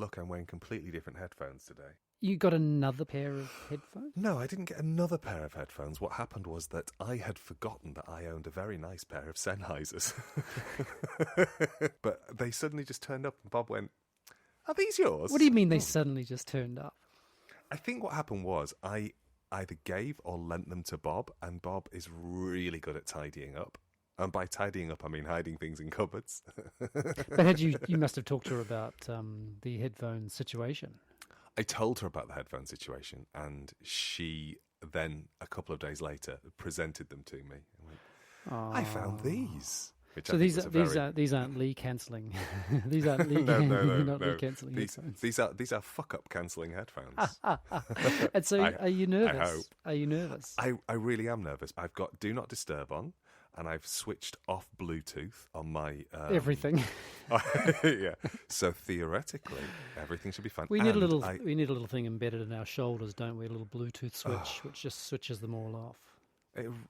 look, I'm wearing completely different headphones today. You got another pair of headphones? No, I didn't get another pair of headphones. What happened was that I had forgotten that I owned a very nice pair of Sennheisers. But they suddenly just turned up and Bob went, "Are these yours?" What do you mean they suddenly just turned up? I think what happened was I either gave or lent them to Bob, and Bob is really good at tidying up. And by tidying up, I mean hiding things in cupboards. But you must have talked to her about the headphone situation. I told her about the headphone situation, and she then, a couple of days later, presented them to me. And went, "I found these." So these aren't Lee cancelling. These aren't Lee. No. Lee cancelling headphones. These are fuck up cancelling headphones. And so, are you nervous? I hope. Are you nervous? I really am nervous. I've got Do Not Disturb on, and I've switched off Bluetooth on my everything. Yeah. So theoretically, everything should be fine. We need a little thing embedded in our shoulders, don't we? A little Bluetooth switch, which just switches them all off.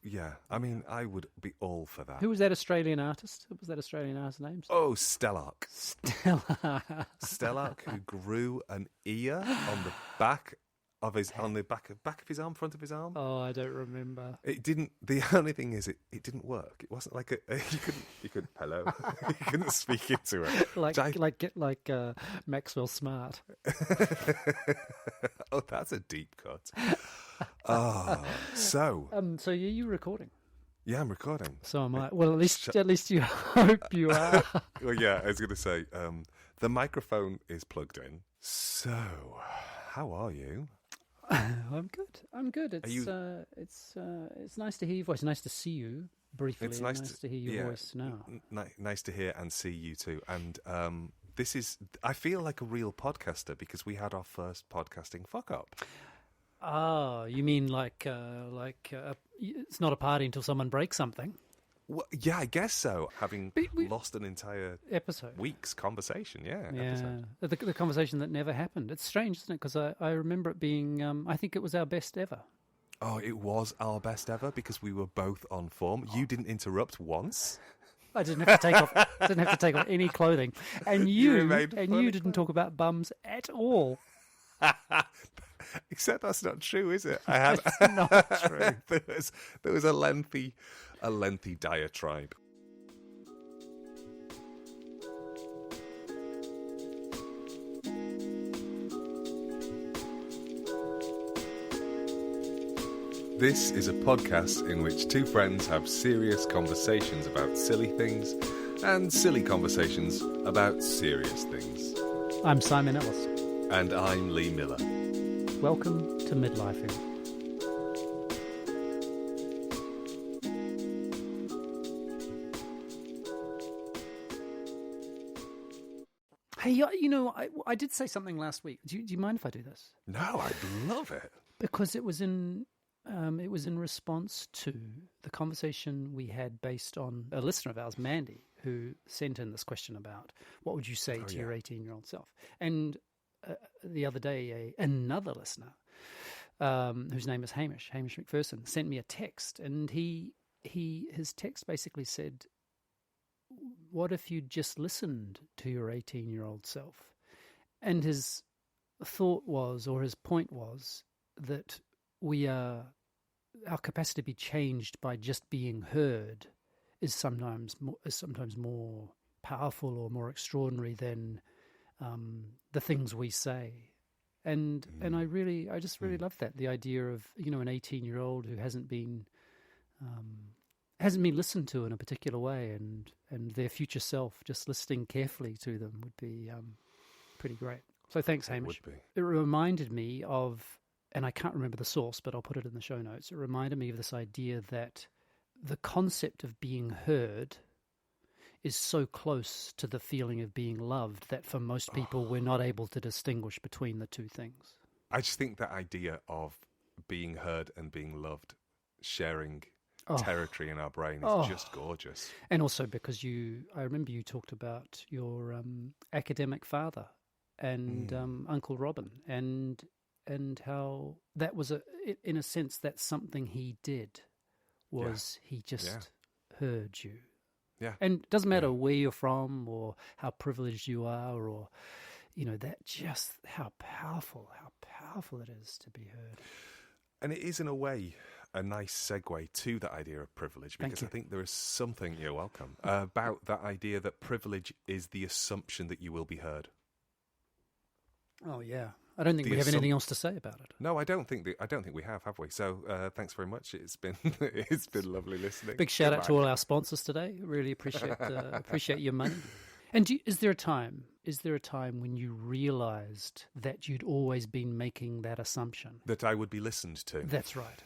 Yeah, I mean, I would be all for that. Who was that Australian artist? What was that Australian artist's name? Oh, Stellark. Stellark. Stellark, who grew an ear on the back of his back of his arm, front of his arm. Oh, I don't remember. It didn't. The only thing is, it didn't work. It wasn't like you couldn't hello. You couldn't speak into it. like Maxwell Smart. Oh, that's a deep cut. Oh, so are you recording? Yeah, I'm recording. So am I. Well, at least you hope you are. Well, yeah, I was going to say the microphone is plugged in. So, how are you? I'm good. It's nice to hear your voice. Nice to see you briefly. It's nice to hear your voice now. Nice to hear and see you too. And I feel like a real podcaster because we had our first podcasting fuck up. Oh, you mean like it's not a party until someone breaks something? Well, yeah, I guess so. Having lost an entire week's conversation, episode. The conversation that never happened. It's strange, isn't it? Because I remember it being, I think it was our best ever. Oh, it was our best ever because we were both on form. You didn't interrupt once. I didn't have to take off any clothing, and you didn't talk about bums at all. Except that's not true, is it? It's not true. there was a lengthy diatribe. This is a podcast in which two friends have serious conversations about silly things and silly conversations about serious things. I'm Simon Ellis. And I'm Lee Miller. Welcome to Midlifing. Hey, I did say something last week. Do you mind if I do this? No, I'd love it. Because it was in response to the conversation we had based on a listener of ours, Mandy, who sent in this question about what would you say to your 18-year-old self. And the other day, another listener, whose name is Hamish McPherson, sent me a text, and his text basically said, "What if you just listened to your 18-year-old self?" And his thought was, or his point was, that our capacity to be changed by just being heard is sometimes more powerful or more extraordinary than the things we say. And I just really love that, the idea of an 18-year-old who hasn't been listened to in a particular way, and their future self just listening carefully to them would be pretty great. So thanks, Hamish. It reminded me of, and I can't remember the source, but I'll put it in the show notes. It reminded me of this idea that the concept of being heard is so close to the feeling of being loved that for most people we're not able to distinguish between the two things. I just think that idea of being heard and being loved, sharing territory in our brain is just gorgeous. And also because I remember you talked about your academic father and Uncle Robin, and how that was in a sense that's something he did, he just heard you. Yeah. And it doesn't matter where you're from or how privileged you are or that just how powerful it is to be heard. And it is, in a way, a nice segue to that idea of privilege, because I think there is something, you're welcome, about that idea that privilege is the assumption that you will be heard. Oh, yeah. I don't think we have anything else to say about it. No, I don't think we have we? So thanks very much. It's been lovely listening. Big shout out to all our sponsors today. Really appreciate your money. And is there a time when you realised that you'd always been making that assumption? That I would be listened to. That's right.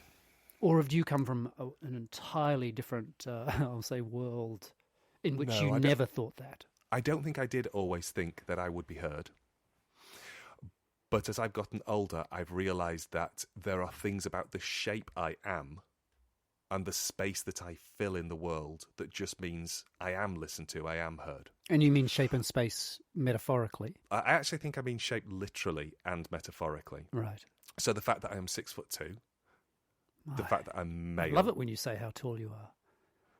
Or have you come from an entirely different, I'll say, world in which you never thought that? I don't think I did always think that I would be heard. But as I've gotten older, I've realised that there are things about the shape I am and the space that I fill in the world that just means I am listened to, I am heard. And you mean shape and space metaphorically? I actually think I mean shape literally and metaphorically. Right. So the fact that I am 6'2", the fact that I'm male. I love it when you say how tall you are.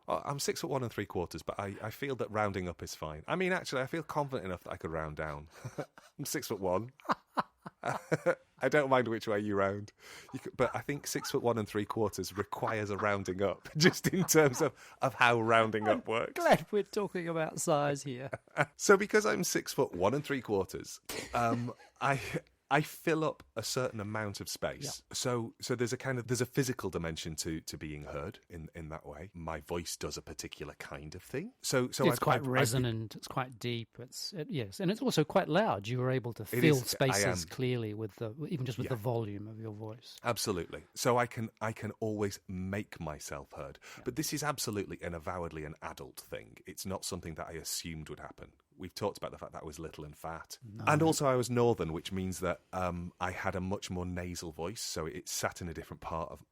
Oh, I'm 6'1 3/4", but I feel that rounding up is fine. I mean, actually, I feel confident enough that I could round down. I'm 6'1". I don't mind which way you round, but I think 6'1 3/4 requires a rounding up, just in terms of how rounding up works. Glad we're talking about size here. So because I'm 6'1 3/4, I fill up a certain amount of space. Yeah. So there's a physical dimension to being heard in that way. My voice does a particular kind of thing. So it's quite resonant. It's quite deep. Yes, and it's also quite loud. You were able to fill spaces clearly with even just with the volume of your voice. Absolutely. So I can always make myself heard. Yeah. But this is absolutely and avowedly an adult thing. It's not something that I assumed would happen. We've talked about the fact that I was little and fat. No. And also I was northern, which means that I had a much more nasal voice, so it sat in a different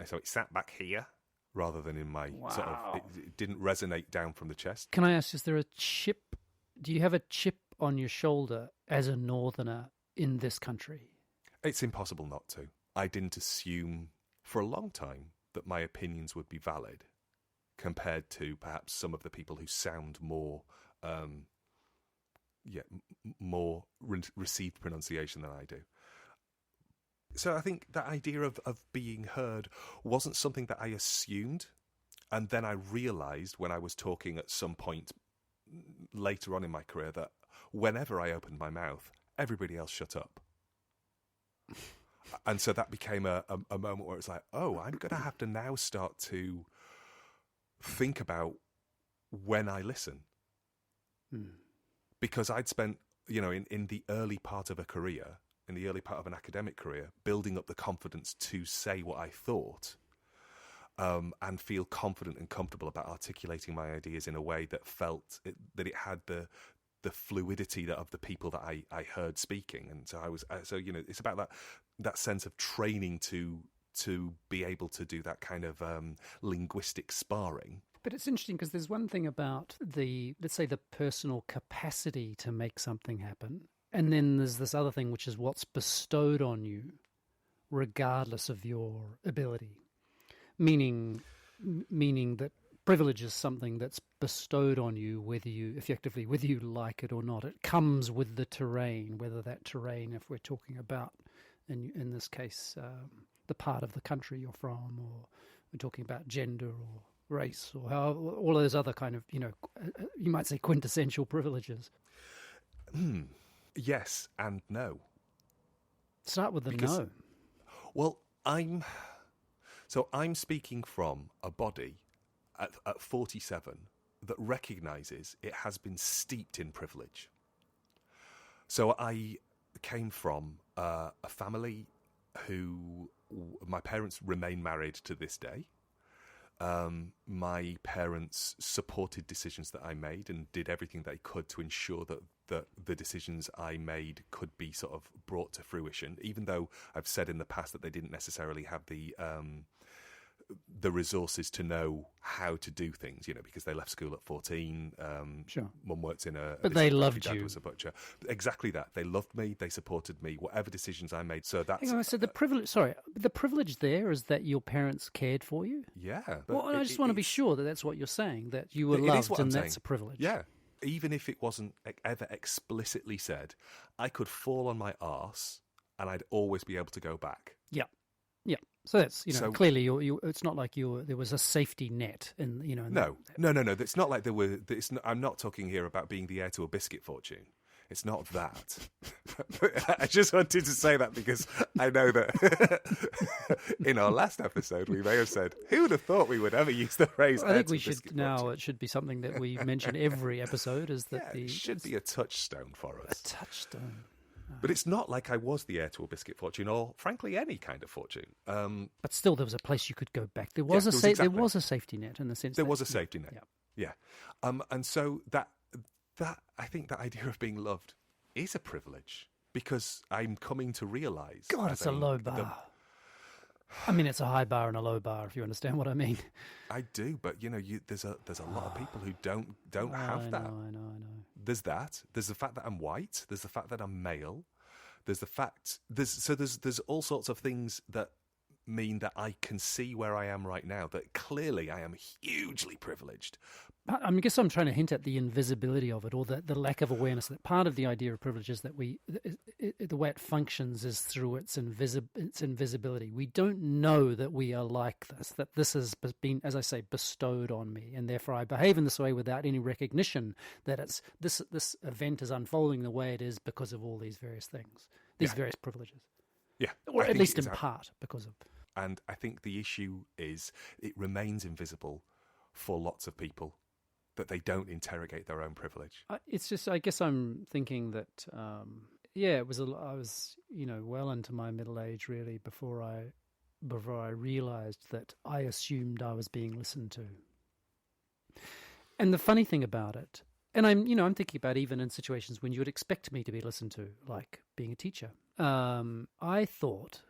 so it sat back here rather than in my it didn't resonate down from the chest. Can I ask, is there a chip? Do you have a chip on your shoulder as a northerner in this country? It's impossible not to. I didn't assume for a long time that my opinions would be valid compared to perhaps some of the people who sound more... more received pronunciation than I do. So I think that idea of being heard wasn't something that I assumed. And then I realised when I was talking at some point later on in my career that whenever I opened my mouth, everybody else shut up. And so that became a moment where it's like, oh, I'm going to have to now start to think about when I listen. Because I'd spent, in the early part of a career, in the early part of an academic career, building up the confidence to say what I thought and feel confident and comfortable about articulating my ideas in a way that felt that it had the fluidity of the people that I heard speaking. And so it's about that sense of training to be able to do that kind of linguistic sparring. But it's interesting because there's one thing about let's say the personal capacity to make something happen. And then there's this other thing, which is what's bestowed on you, regardless of your ability. Meaning that privilege is something that's bestowed on you, whether you like it or not. It comes with the terrain, whether that terrain, if we're talking about, in this case, the part of the country you're from, or we're talking about gender or race, or all those other kind of, you might say quintessential privileges. Yes and no. Start with the no. Well, I'm speaking from a body at 47 that recognises it has been steeped in privilege. So I came from a family who, my parents remain married to this day. My parents supported decisions that I made and did everything they could to ensure that the decisions I made could be sort of brought to fruition, even though I've said in the past that they didn't necessarily have the resources to know how to do things, because they left school at 14. Sure. Mum worked in but they loved dad you. Was a butcher. Exactly that. They loved me. They supported me. Whatever decisions I made. So that's. Hang on, so the privilege there is that your parents cared for you. Yeah. Well, I just want to be sure that that's what you're saying. That you were loved, and that's a privilege. Yeah. even if it wasn't ever explicitly said, I could fall on my arse and I'd always be able to go back. Yeah. Yeah. So that's, clearly it's not like there was a safety net in, No. It's not like there were, I'm not talking here about being the heir to a biscuit fortune. It's not that. I just wanted to say that because I know that in our last episode we may have said, who would have thought we would ever use the phrase I think we should now, fortune? It should be something that we mention every episode, is that it should be a touchstone for us. A touchstone. But it's not like I was the heir to a biscuit fortune or, frankly, any kind of fortune. But still, there was a place you could go back. There was there was a safety net in the sense there was a safety net. Yeah. And so that I think that idea of being loved is a privilege, because I'm coming to realise. God, it's a low bar. I mean, it's a high bar and a low bar, if you understand what I mean. I do, but there's a lot of people who don't have that. I know. There's that. There's the fact that I'm white. There's the fact that I'm male. There's the fact there's all sorts of things that mean that I can see where I am right now, that clearly I am hugely privileged. I guess I'm trying to hint at the invisibility of it, or the lack of awareness. That part of the idea of privilege is that the way it functions is through its invisibility. We don't know that we are like this, that this has been, as I say, bestowed on me, and therefore I behave in this way without any recognition that it's this event is unfolding the way it is because of all these various things, these various privileges. Yeah. Or at least in part because of. And I think the issue is it remains invisible for lots of people, that they don't interrogate their own privilege. It's just, I guess I'm thinking that, I was, well into my middle age really before I realised that I assumed I was being listened to. And the funny thing about it, and I'm thinking about even in situations when you would expect me to be listened to, like being a teacher, I thought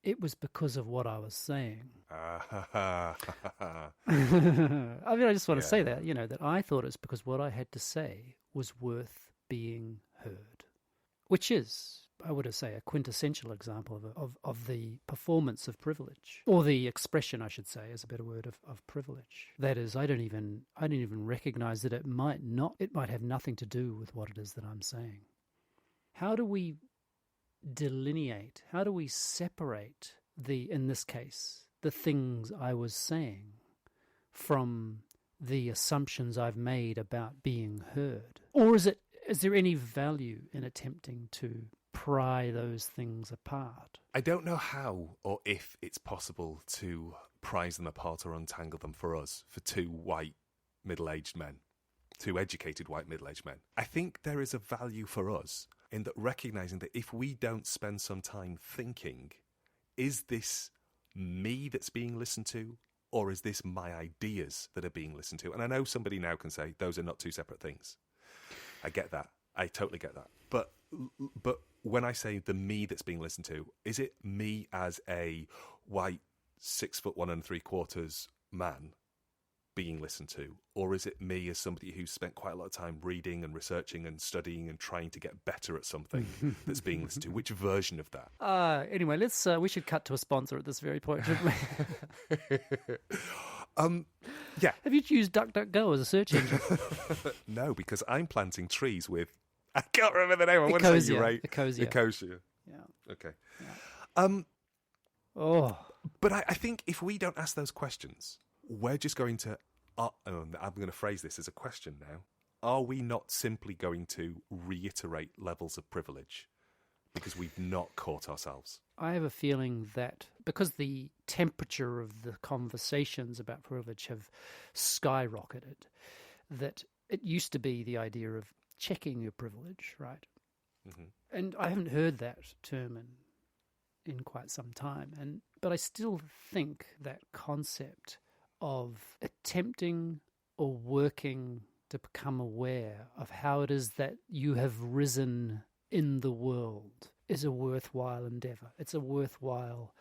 it was because of what I was saying. I just want to say that, that I thought it was because what I had to say was worth being heard, which is, I would say, a quintessential example of the performance of privilege, or the expression, I should say, is a better word, of privilege. That is, I don't even recognize that it might have nothing to do with what it is that I'm saying. How do we delineate, how do we separate in this case, the things I was saying from the assumptions I've made about being heard? Or is there any value in attempting to pry those things apart? I don't know how or if it's possible to prise them apart or untangle them for us, for two white middle-aged men, two educated white middle-aged men. I think there is a value for us in that, recognizing that if we don't spend some time thinking, is this me that's being listened to, or is this my ideas that are being listened to? And I know somebody now can say those are not two separate things. I get that. I totally get that. But when I say the me that's being listened to, is it me as a white 6'1 3/4" man being listened to, or is it me as somebody who's spent quite a lot of time reading and researching and studying and trying to get better at something that's being listened to? Which version of that? Anyway, we should cut to a sponsor at this very point, shouldn't we? Yeah. Have you used DuckDuckGo as a search engine? No, because I'm planting trees with, I can't remember the name. I want to say you right. Ecosia. Yeah. Okay. Yeah. But I think if we don't ask those questions, we're just going to, I'm going to phrase this as a question now. Are we not simply going to reiterate levels of privilege because we've not caught ourselves? I have a feeling that because the temperature of the conversations about privilege have skyrocketed, that it used to be the idea of checking your privilege, right? Mm-hmm. And I haven't heard that term in quite some time. But I still think that concept of attempting or working to become aware of how it is that you have risen in the world is a worthwhile endeavor. It's a worthwhile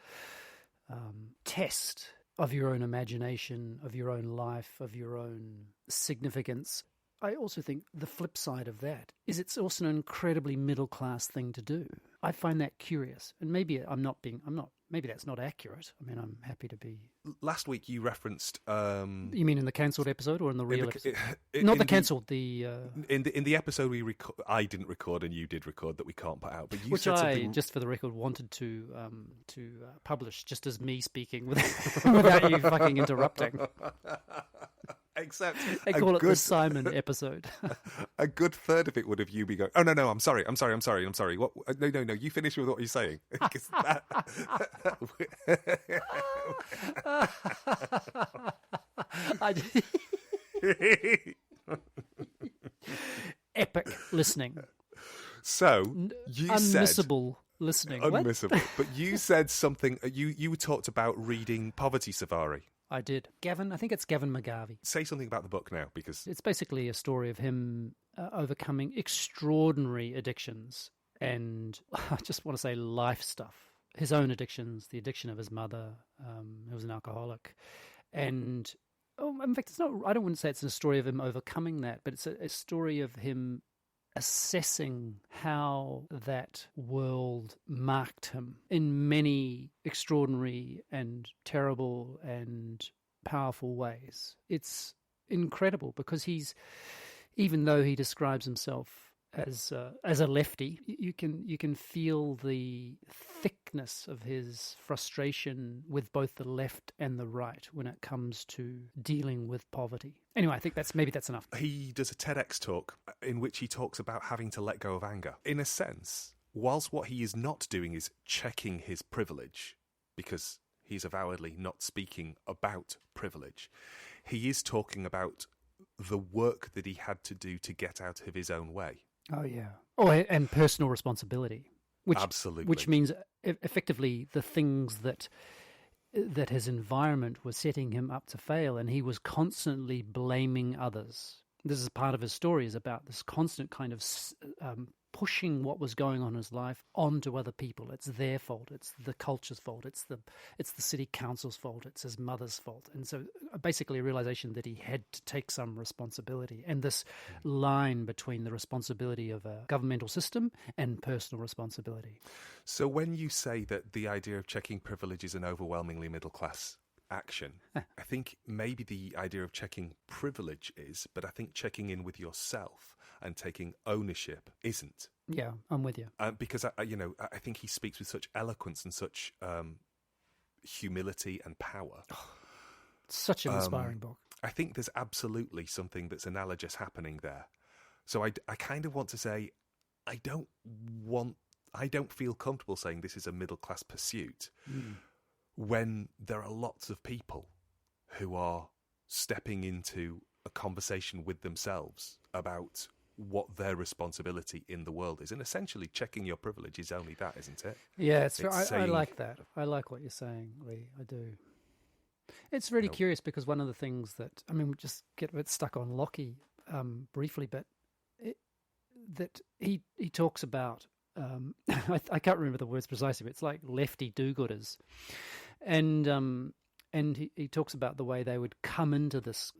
test of your own imagination, of your own life, of your own significance. I also think the flip side of that is it's also an incredibly middle-class thing to do. I find that curious, and maybe maybe that's not accurate. I mean, I'm happy to be. Last week you referenced. You mean in the cancelled episode or in the real episode? In Not the cancelled. In the episode I didn't record and you did record that we can't put out. But you which said I, something. just for the record, wanted to publish just as me speaking without you fucking interrupting. Except I call it the Simon episode. A good third of it would have you be going, oh, no, I'm sorry. What? No, you finish with what you're saying. Epic listening. So, you unmissable listening. Unmissable. What? But you said something, you talked about reading Poverty Safari. I did. Gavin, I think it's Gavin McGarvey. Say something about the book now, because it's basically a story of him overcoming extraordinary addictions and I just want to say life stuff. His own addictions, the addiction of his mother, who was an alcoholic. And, in fact, it's not. I don't want to say it's a story of him overcoming that, but it's a story of him assessing how that world marked him in many extraordinary and terrible and powerful ways. It's incredible because even though he describes himself as a lefty, you can feel the thickness of his frustration with both the left and the right when it comes to dealing with poverty. Anyway, I think maybe that's enough. He does a TEDx talk in which he talks about having to let go of anger. In a sense, whilst what he is not doing is checking his privilege, because he's avowedly not speaking about privilege, he is talking about the work that he had to do to get out of his own way. Oh, yeah. Oh, and personal responsibility. Absolutely. Which means effectively the things that his environment was setting him up to fail, and he was constantly blaming others. This is part of his story, is about this constant kind of pushing what was going on in his life onto other people. It's their fault. It's the culture's fault. It's the city council's fault. It's his mother's fault. And so basically a realization that he had to take some responsibility, and this line between the responsibility of a governmental system and personal responsibility. So when you say that the idea of checking privilege is an overwhelmingly middle class action, I think maybe the idea of checking privilege is, but I think checking in with yourself and taking ownership isn't. Yeah, I'm with you. Because I think he speaks with such eloquence and such humility and power. Such an inspiring book. I think there's absolutely something that's analogous happening there. So I kind of want to say, I don't feel comfortable saying this is a middle class pursuit when there are lots of people who are stepping into a conversation with themselves about what their responsibility in the world is. And essentially checking your privilege is only that, isn't it? Yeah, I like that. I like what you're saying, Lee. I do. It's really curious because one of the things that, we just get a bit stuck on Locke briefly, but that he talks about, I can't remember the words precisely, but it's like lefty do-gooders. And he talks about the way they would come into this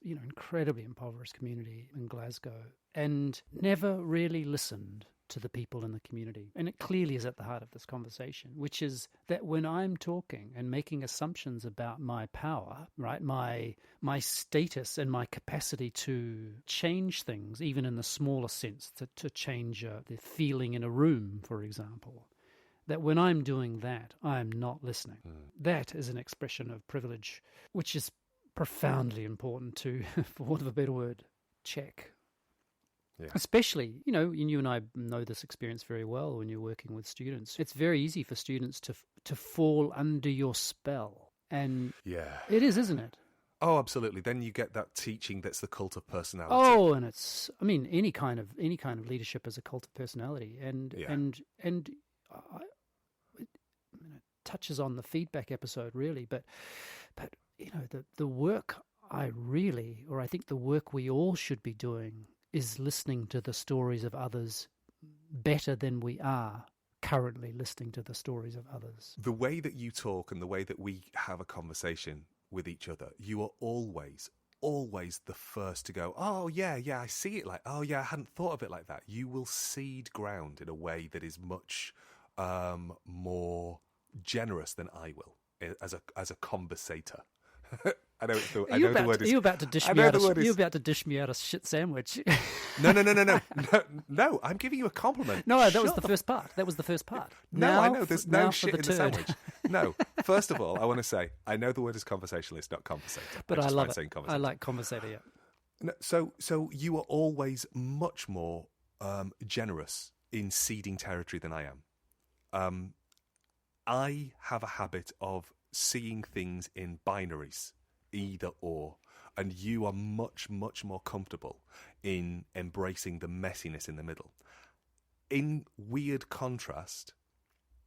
incredibly impoverished community in Glasgow and never really listened to the people in the community. And it clearly is at the heart of this conversation, which is that when I'm talking and making assumptions about my power, right, my status and my capacity to change things, even in the smaller sense, to change the feeling in a room, for example, that when I'm doing that, I'm not listening. That is an expression of privilege, which is profoundly important to, for want of a better word, check. Yeah. Especially, you and I know this experience very well when you're working with students. It's very easy for students to fall under your spell. And it is, isn't it? Oh, absolutely. Then you get that teaching that's the cult of personality. Oh, and it's, any kind of leadership is a cult of personality. And it touches on the feedback episode, really. But the work I think the work we all should be doing is listening to the stories of others better than we are currently listening to the stories of others. The way that you talk and the way that we have a conversation with each other, you are always always the first to go, oh, yeah, I see it like, oh, yeah, I hadn't thought of it like that. You will cede ground in a way that is much more generous than I will as a conversator. I know, I know the word is... Are you about to dish me out a shit sandwich? No, I'm giving you a compliment. No, that was the first part. No, I know, there's no shit in the sandwich. No, first of all, I want to say, I know the word is conversationalist, not conversator. But I love it. Conversator. I like conversator, yeah. No, so you are always much more generous in ceding territory than I am. I have a habit of seeing things in binaries, either or, and you are much, much more comfortable in embracing the messiness in the middle. In weird contrast,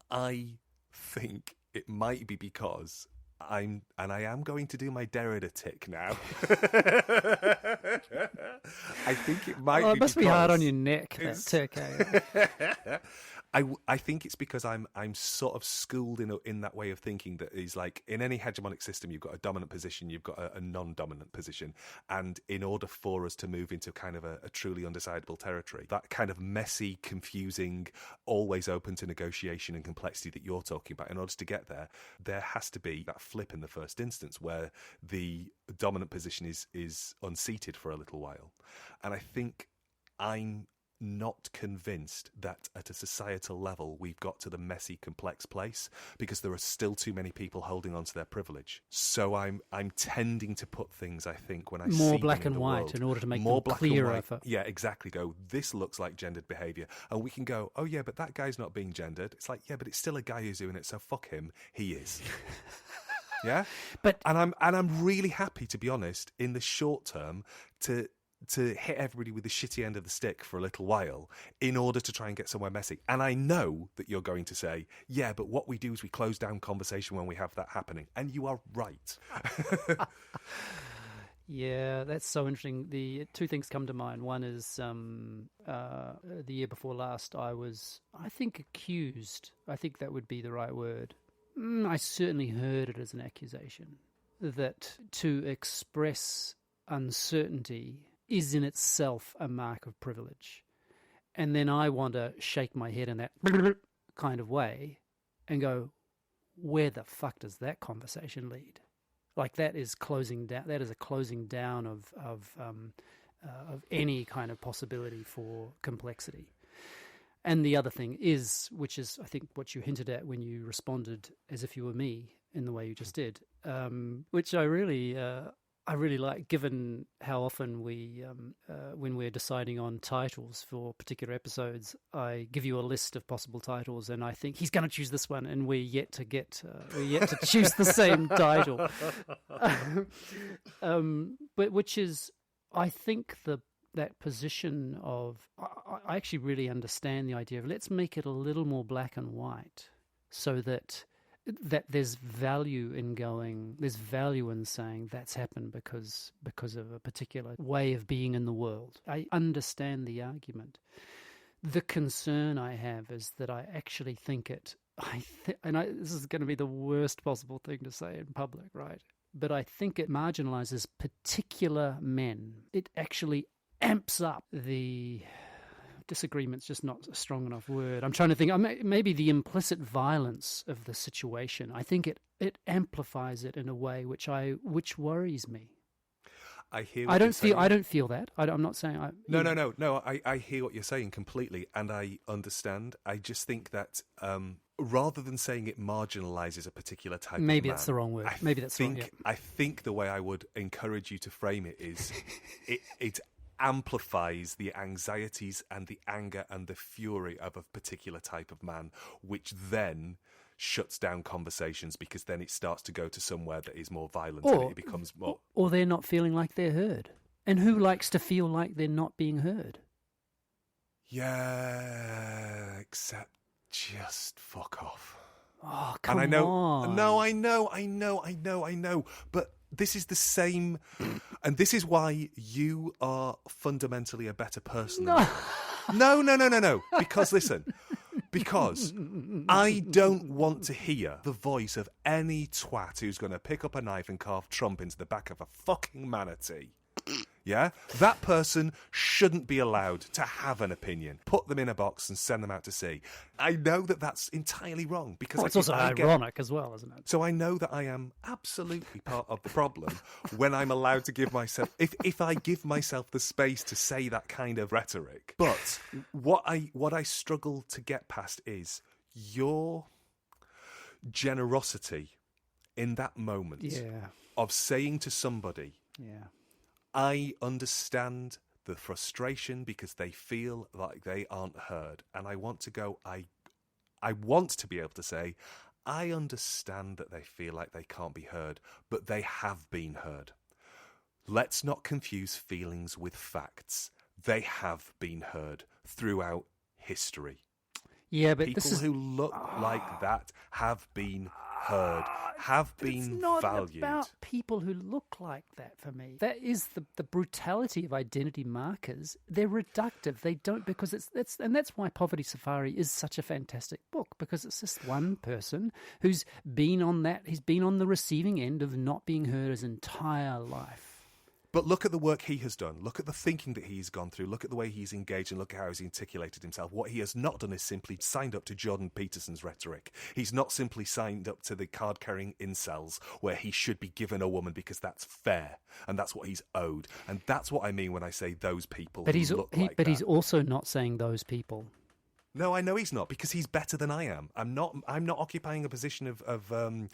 I think it might be because I am going to do my Derrida tick now. I think it might be it must because be hard on your neck, that tick, eh? I think it's because I'm sort of schooled in that way of thinking that is like, in any hegemonic system, you've got a dominant position, you've got a non-dominant position. And in order for us to move into kind of a truly undecidable territory, that kind of messy, confusing, always open to negotiation and complexity that you're talking about, in order to get there, there has to be that flip in the first instance where the dominant position is unseated for a little while. And I think I'm not convinced that at a societal level we've got to the messy, complex place, because there are still too many people holding on to their privilege. So I'm tending to put things, I think, when I see more black them and in the white world, in order to make more them black clearer. and white. Yeah, exactly. Go, this looks like gendered behaviour, and we can go, oh yeah, but that guy's not being gendered. It's like, yeah, but it's still a guy who's doing it, so fuck him, he is. Yeah, and I'm really happy, to be honest, in the short term to hit everybody with the shitty end of the stick for a little while in order to try and get somewhere messy. And I know that you're going to say, yeah, but what we do is we close down conversation when we have that happening. And you are right. Yeah, that's so interesting. The two things come to mind. One is the year before last, I was, I think, accused. I think that would be the right word. I certainly heard it as an accusation that to express uncertainty is in itself a mark of privilege. And then I want to shake my head in that kind of way and go, where the fuck does that conversation lead? Like, that is closing down. That is a closing down of any kind of possibility for complexity. And the other thing is, which is I think what you hinted at when you responded as if you were me in the way you just did, which I really like, given how often we, when we're deciding on titles for particular episodes, I give you a list of possible titles, and I think he's going to choose this one, and we're yet to choose the same title. But which is, I think, that position of, I actually really understand the idea of, let's make it a little more black and white, so that there's value in saying that's happened because of a particular way of being in the world. I understand the argument. The concern I have is that I actually think this is going to be the worst possible thing to say in public, right? But I think it marginalizes particular men. It actually amps up the... disagreement's just not a strong enough word. I'm trying to think. Maybe the implicit violence of the situation. I think it amplifies it in a way which worries me. I hear. I don't feel that. I'm not saying. No. I hear what you're saying completely, and I understand. I just think that rather than saying it marginalizes a particular type of man, maybe that's the wrong word. I think the way I would encourage you to frame it is, it amplifies the anxieties and the anger and the fury of a particular type of man, which then shuts down conversations, because then it starts to go to somewhere that is more violent, and it becomes more... Or they're not feeling like they're heard. And who likes to feel like they're not being heard? Yeah, except just fuck off. Oh, come on. No, I know. But this is the same, and this is why you are fundamentally a better person than me. No. Because listen, Because I don't want to hear the voice of any twat who's going to pick up a knife and carve Trump into the back of a fucking manatee. Yeah? That person shouldn't be allowed to have an opinion. Put them in a box and send them out to sea. I know that that's entirely wrong. Because it's also ironic as well, isn't it? So I know that I am absolutely part of the problem when I'm allowed to give myself... If I give myself the space to say that kind of rhetoric. But what I struggle to get past is your generosity in that moment of saying to somebody... Yeah. I understand the frustration because they feel like they aren't heard. And I want to go, I want to be able to say, I understand that they feel like they can't be heard, but they have been heard. Let's not confuse feelings with facts. They have been heard throughout history. Yeah, but people who look like that have been heard, have been valued. It's not about people who look like that for me. That is the brutality of identity markers. They're reductive. They don't, because that's why Poverty Safari is such a fantastic book, because it's just one person who's been on he's been on the receiving end of not being heard his entire life. But look at the work he has done. Look at the thinking that he's gone through. Look at the way he's engaged and look at how he's articulated himself. What he has not done is simply signed up to Jordan Peterson's rhetoric. He's not simply signed up to the card-carrying incels where he should be given a woman because that's fair and that's what he's owed. And that's what I mean when I say those people But that. He's also not saying those people. No, I know he's not, because he's better than I am. I'm not occupying a position I'm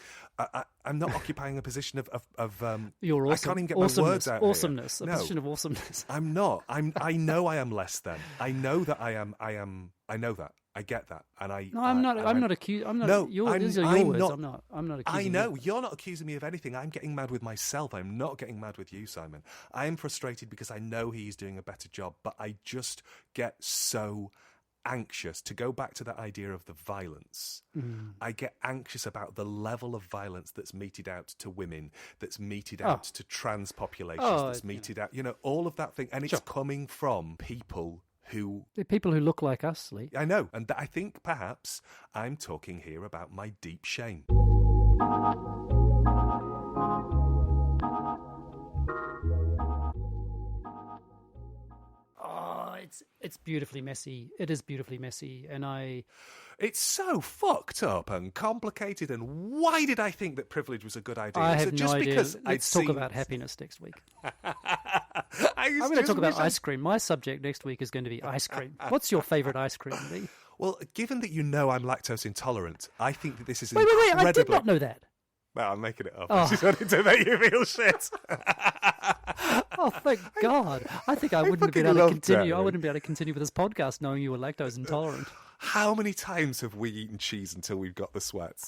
not occupying a position of You're awesome. I can't even get my words out. Awesomeness. Here. A position of awesomeness. I'm not. I know I am less than. I know that I am. I know that. I get that. And I. No, I'm not. I'm not accused. I'm not. No, these are your words. I'm not. I'm not accusing. I know you're not accusing me of anything. I'm getting mad with myself. I'm not getting mad with you, Simon. I am frustrated because I know he's doing a better job, but I just get so anxious. To go back to that idea of the violence, I get anxious about the level of violence that's meted out to women, that's meted out to trans populations, that's meted out, all of that thing. And it's coming from people who... They're people who look like us, Lee. I know. And I think perhaps I'm talking here about my deep shame. It's beautifully messy. It is beautifully messy, and It's so fucked up and complicated, and why did I think that privilege was a good idea? I have no idea. Let's talk about happiness next week. I'm going to talk about ice cream. My subject next week is going to be ice cream. What's your favourite ice cream, Lee? Well, given that you know I'm lactose intolerant, I think that this is Wait, I did not know that. No, I'm making it up. I just wanted to make you feel shit. Oh, thank God. I think I wouldn't be able to continue. I wouldn't be able to continue with this podcast knowing you were lactose intolerant. How many times have we eaten cheese until we've got the sweats?